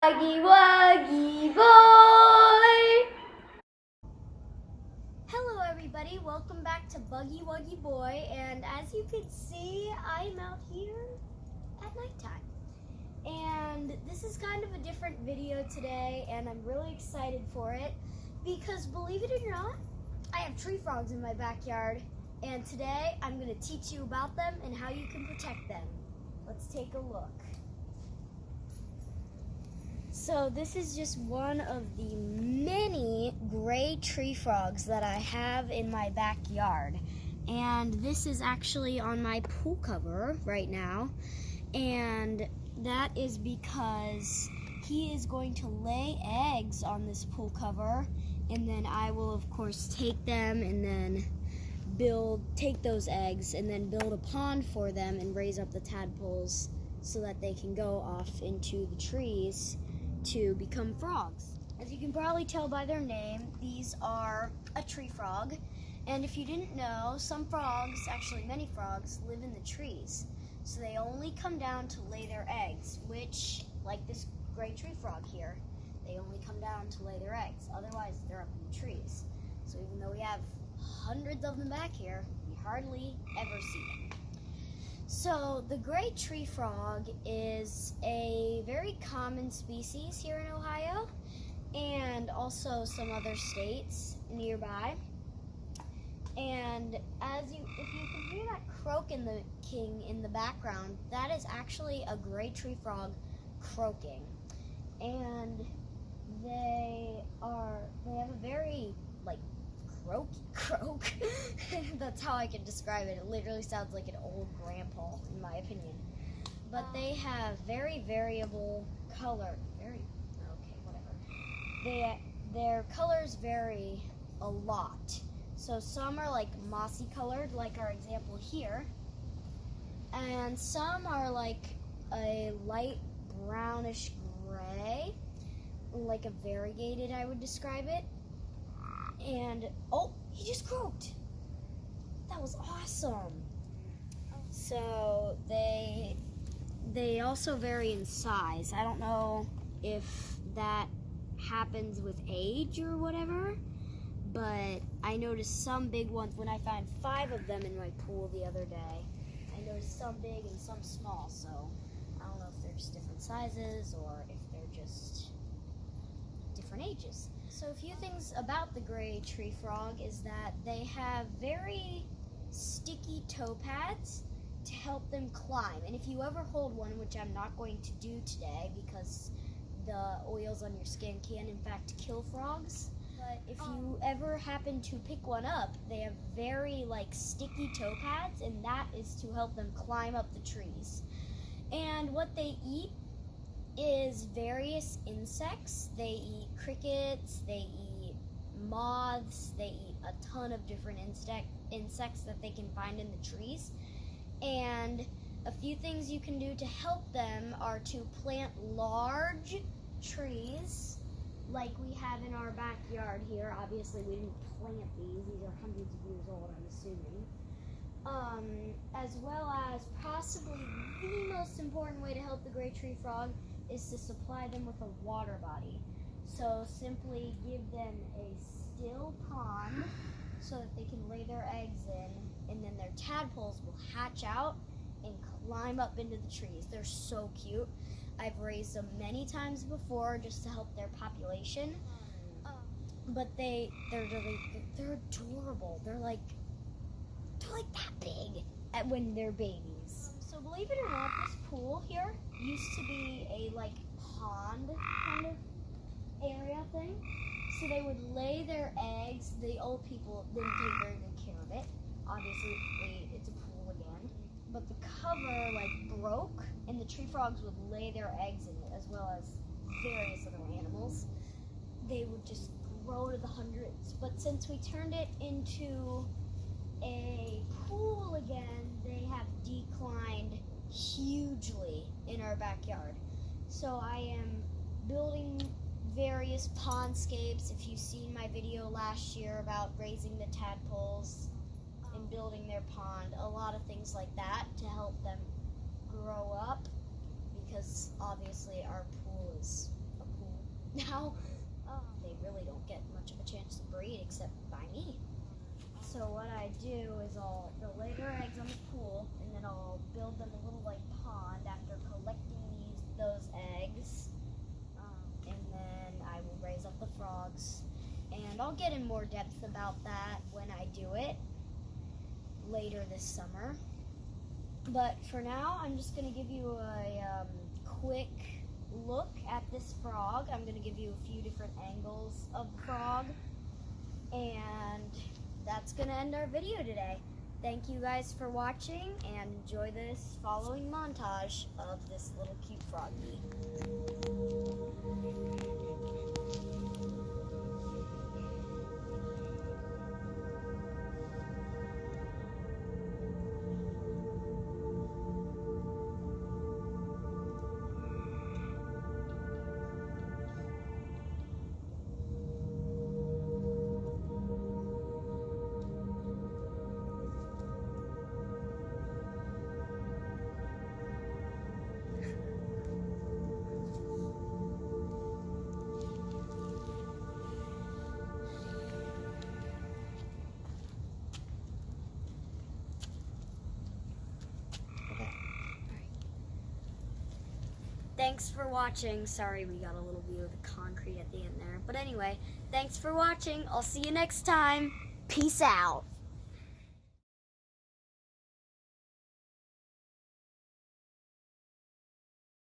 Wuggy Wuggy Boy! Hello everybody, welcome back to Buggy Wuggy Boy, and as you can see, I'm out here at nighttime. And this is kind of a different video today, and I'm really excited for it, because believe it or not, I have tree frogs in my backyard, and today I'm going to teach you about them and how you can protect them. Let's take a look. So this is just one of the many gray tree frogs that I have in my backyard. And this is actually on my pool cover right now. And that is because he is going to lay eggs on this pool cover. And then I will, of course, take them and then take those eggs and then build a pond for them and raise up the tadpoles so that they can go off into the trees to become frogs. As you can probably tell by their name, these are a tree frog. And if you didn't know, some frogs, actually many frogs, live in the trees. So they only come down to lay their eggs, which, like this gray tree frog here, they only come down to lay their eggs. Otherwise, they're up in the trees. So even though we have hundreds of them back here, we hardly ever see them. So the gray tree frog is a very common species here in Ohio and also some other states nearby. And if you can hear that croaking in the background, that is actually a gray tree frog croaking. And they have a very croak. That's how I can describe it. It literally sounds like an old grandpa, in my opinion. But they have very variable color. Their colors vary a lot. So some are like mossy colored, like our example here, and some are like a light brownish gray, like a variegated, I would describe it. And, oh, he just croaked. That was awesome. So they also vary in size. I don't know if that happens with age or whatever, but I noticed some big ones when I found 5 of them in my pool the other day. I noticed some big and some small, so I don't know if they're just different sizes or if they're just different ages. So a few things about the gray tree frog is that they have very sticky toe pads to help them climb. And if you ever hold one, which I'm not going to do today because the oils on your skin can in fact kill frogs, but if you ever happen to pick one up, they have very sticky toe pads, and that is to help them climb up the trees. And what they eat is various insects. They eat crickets, they eat moths, they eat a ton of different insects that they can find in the trees. And a few things you can do to help them are to plant large trees like we have in our backyard here. Obviously we didn't plant these are hundreds of years old, I'm assuming. As well as possibly the most important way to help the gray tree frog is to supply them with a water body. So simply give them a still pond so that they can lay their eggs in, and then their tadpoles will hatch out and climb up into the trees. They're so cute. I've raised them many times before just to help their population. But they're adorable. They're like that big when they're babies. So believe it or not, this pool here used to be a pond kind of area thing. So they would lay their eggs. The old people didn't take very good care of it. Obviously, it's a pool again. But the cover broke, and the tree frogs would lay their eggs in it, as well as various other animals. They would just grow to the hundreds. But since we turned it into a pool again, they have declined hugely in our backyard. So I am building various pondscapes. If you've seen my video last year about raising the tadpoles and building their pond, a lot of things like that to help them grow up, because obviously our pool is now. They really don't get much of a chance to breed except by me. So what I do is they'll lay their eggs on the pool, and then I'll build them a little like pond after collecting those eggs, and then I will raise up the frogs. And I'll get in more depth about that when I do it later this summer. But for now, I'm just going to give you a quick look at this frog. I'm going to give you a few different angles of the frog. And that's going to end our video today. Thank you guys for watching, and enjoy this following montage of this little cute froggy. Thanks for watching. Sorry we got a little view of the concrete at the end there. But anyway, thanks for watching. I'll see you next time. Peace out.